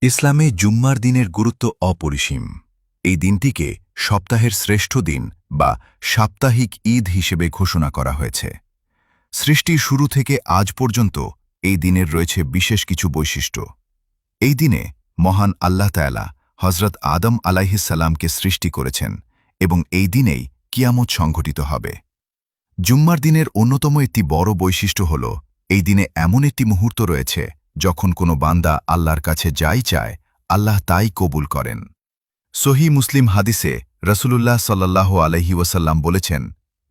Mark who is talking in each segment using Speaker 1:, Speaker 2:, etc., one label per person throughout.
Speaker 1: ইসলামে জুম্মার দিনের গুরুত্ব অপরিসীম। এই দিনটিকে সপ্তাহের শ্রেষ্ঠ দিন বা সাপ্তাহিক ঈদ হিসেবে ঘোষণা করা হয়েছে। সৃষ্টির শুরু থেকে আজ পর্যন্ত এই দিনের রয়েছে বিশেষ কিছু বৈশিষ্ট্য। এই দিনে মহান আল্লাহ তাআলা হজরত আদম আলাইহিসসালামকে সৃষ্টি করেছেন এবং এই দিনেই কিয়ামত সংঘটিত হবে। জুম্মার দিনের অন্যতম একটি বড় বৈশিষ্ট্য হল এই দিনে এমন একটি মুহূর্ত রয়েছে যখন কোনো বান্দা আল্লাহর কাছে যাই চায় আল্লাহ তাই কবুল করেন। সহিহ মুসলিম হাদিসে রাসূলুল্লাহ সাল্লাল্লাহু আলাইহি ওয়াসাল্লাম বলেছেন,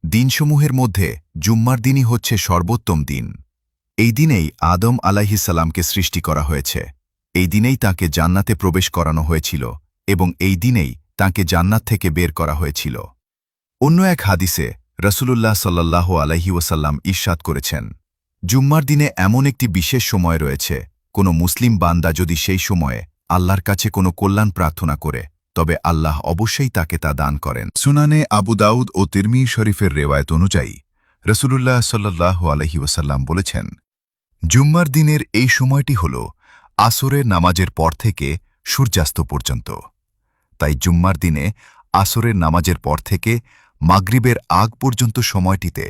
Speaker 1: দিনসমূহের মধ্যে জুম্মার দিনই হচ্ছে সর্বোত্তম দিন। এই দিনেই আদম আলাইহিসসালামকে সৃষ্টি করা হয়েছে। এই দিনেই তাঁকে জান্নাতে প্রবেশ করানো হয়েছিল এবং এই দিনেই তাঁকে জান্নাত থেকে বের করা হয়েছিল। অন্য এক হাদিসে রাসূলুল্লাহ সাল্লাল্লাহু আলাইহি ওয়াসাল্লাম ইরশাদ করেছেন, জুম্মার দিনে এমন একটি বিশেষ সময় রয়েছে, কোনো মুসলিম বান্দা যদি সেই সময়ে আল্লাহর কাছে কোনো কল্যাণ প্রার্থনা করে তবে আল্লাহ অবশ্যই তাকে তা দান করেন। সুনানে আবু দাউদ ও তিরমিজি শরীফের রেওয়ায়েত অনুযায়ী রাসূলুল্লাহ সাল্লাল্লাহু আলাইহি ওয়াসাল্লাম বলেছেন, জুম্মার দিনের এই সময়টি হল আসরের নামাজের পর থেকে সূর্যাস্ত পর্যন্ত। তাই জুম্মার দিনে আসরের নামাজের পর থেকে মাগরিবের আগ পর্যন্ত সময়টিতে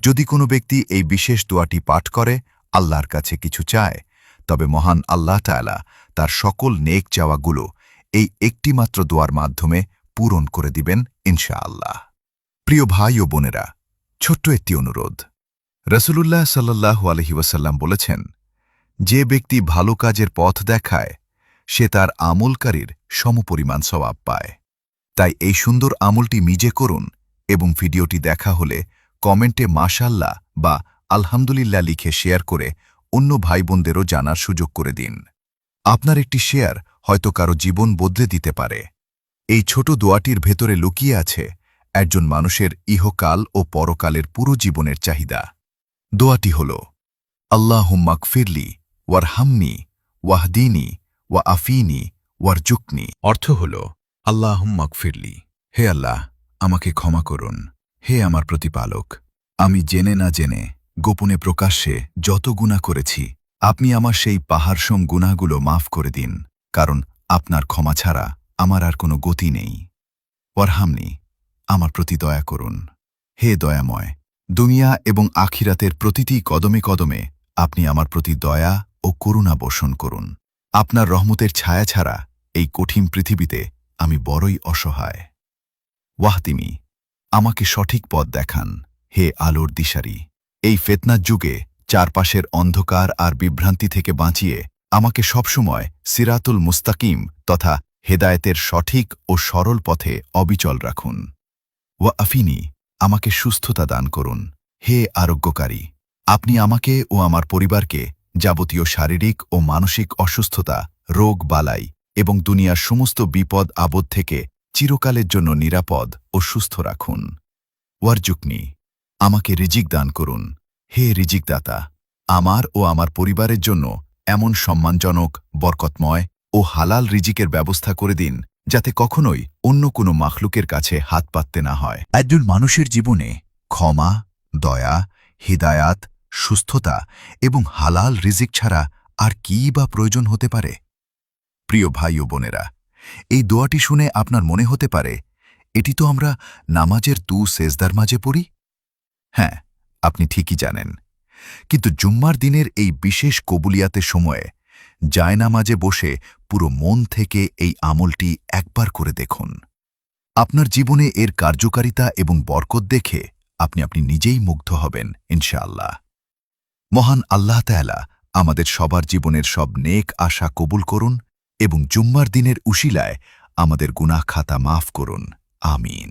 Speaker 1: যদি কোনো ব্যক্তি এই বিশেষ দোয়াটি পাঠ করে, আল্লাহর কাছে কিছু চায়, তবে মহান আল্লাহ তাআলা তার সকল নেক চাওয়াগুলো এই একটিমাত্র দোয়ার মাধ্যমে পূরণ করে দিবেন ইনশাআল্লাহ। প্রিয় ভাই ও বোনেরা, ছোট্ট একটি অনুরোধ। রাসূলুল্লাহ সাল্লাল্লাহু আলাইহি ওয়াসাল্লাম বলেছেন, যে ব্যক্তি ভালো কাজের পথ দেখায় সে তার আমলকারীর সমপরিমাণ সওয়াব পায়। তাই এই সুন্দর আমলটি নিজে করুন এবং ভিডিওটি দেখা হলে কমেন্টে মাশাআল্লাহ বা আলহামদুলিল্লাহ লিখে শেয়ার করে অন্য ভাই বোনদেরও জানার সুযোগ করে দিন। আপনার একটি শেয়ার হয়তো কারো জীবন বদলে দিতে পারে। এই ছোট দোয়াটির ভেতরে লুকিয়ে আছে একজন মানুষের ইহকাল ও পরকালের পুরো জীবনের চাহিদা। দোয়াটি হল, আল্লাহুম্মা গফিরলি ওয়ারহামনি ওয়াহদিনি ওয়া আফিনি ওয়ারজুকনি। অর্থ হল, আল্লাহুম্মা গফিরলি, হে আল্লাহ আমাকে ক্ষমা করুন, হে আমার প্রতিপালক, আমি জেনে না জেনে গোপনে প্রকাশ্যে যত গুনাহ করেছি আপনি আমার সেই পাহাড়সম গুনাহগুলো মাফ করে দিন, কারণ আপনার ক্ষমা ছাড়া আমার আর কোনো গতি নেই। ওয়ারহামনি, আমার প্রতি দয়া করুন, হে দয়াময়, দুনিয়া এবং আখিরাতের প্রতিটি কদমে কদমে আপনি আমার প্রতি দয়া ও করুণা বর্ষণ করুন। আপনার রহমতের ছায়া ছাড়া এই কঠিন পৃথিবীতে আমি বড়ই অসহায়। ওয়াহদিনি, আমাকে সঠিক পথ দেখান, হে আলোর দিশারি। এই ফিতনার যুগে চারপাশের অন্ধকার আর বিভ্রান্তি থেকে বাঁচিয়ে আমাকে সবসময় সিরাতুল মুস্তাকিম তথা হেদায়েতের সঠিক ও সরল পথে অবিচল রাখুন। ওয়া আফিনি, আমাকে সুস্থতা দান করুন, হে আরোগ্যকারী। আপনি আমাকে ও আমার পরিবারকে যাবতীয় শারীরিক ও মানসিক অসুস্থতা, রোগ বালাই এবং দুনিয়ার সমস্ত বিপদ আপদ থেকে চিরকালের জন্য নিরাপদ ও সুস্থ রাখুন। ওয়ারজুকনি, আমাকে রিজিক দান করুন, হে রিজিকদাতা। আমার ও আমার পরিবারের জন্য এমন সম্মানজনক, বরকতময় ও হালাল রিজিকের ব্যবস্থা করে দিন যাতে কখনোই অন্য কোনো মাখলুকের কাছে হাত পাততে না হয়। একজন মানুষের জীবনে ক্ষমা, দয়া, হিদায়াত, সুস্থতা এবং হালাল রিজিক ছাড়া আর কী বা প্রয়োজন হতে পারে? প্রিয় ভাই ও বোনেরা, এই দোয়াটি শুনে আপনার মনে হতে পারে, এটি তো আমরা নামাজের সেজদার মাঝে পড়ি। হ্যাঁ, আপনি ঠিকই জানেন, কিন্তু জুম্মার দিনের এই বিশেষ কবুলিয়াতের সময়ে জায়নামাজে বসে পুরো মন থেকে এই আমলটি একবার করে দেখুন। আপনার জীবনে এর কার্যকারিতা এবং বরকত দেখে আপনি নিজেই মুগ্ধ হবেন ইনশাআল্লাহ। মহান আল্লাহ তাআলা আমাদের সবার জীবনের সব নেক আশা কবুল করুন এবং জুম্মার দিনের উশিলায় আমাদের গুনাহ খাতা মাফ করুন। আমিন।